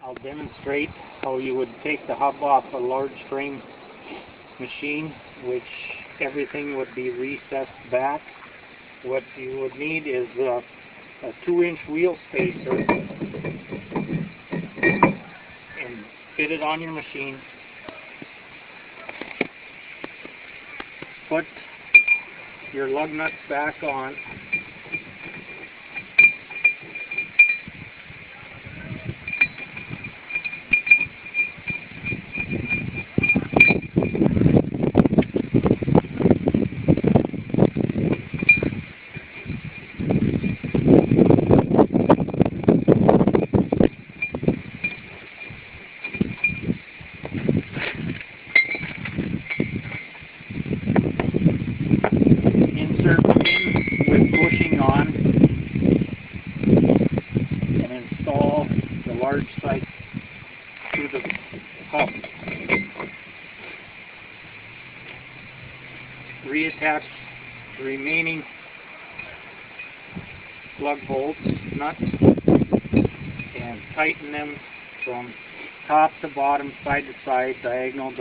I'll demonstrate how you would take the hub off a large frame machine, which everything would be recessed back. What you would need is a 2-inch wheel spacer and fit it on your machine. Put your lug nuts back on. Insert pin with bushing on and install the large sight to the hub. Reattach the remaining plug bolts, nuts, and tighten them from top to bottom, side to side, diagonal,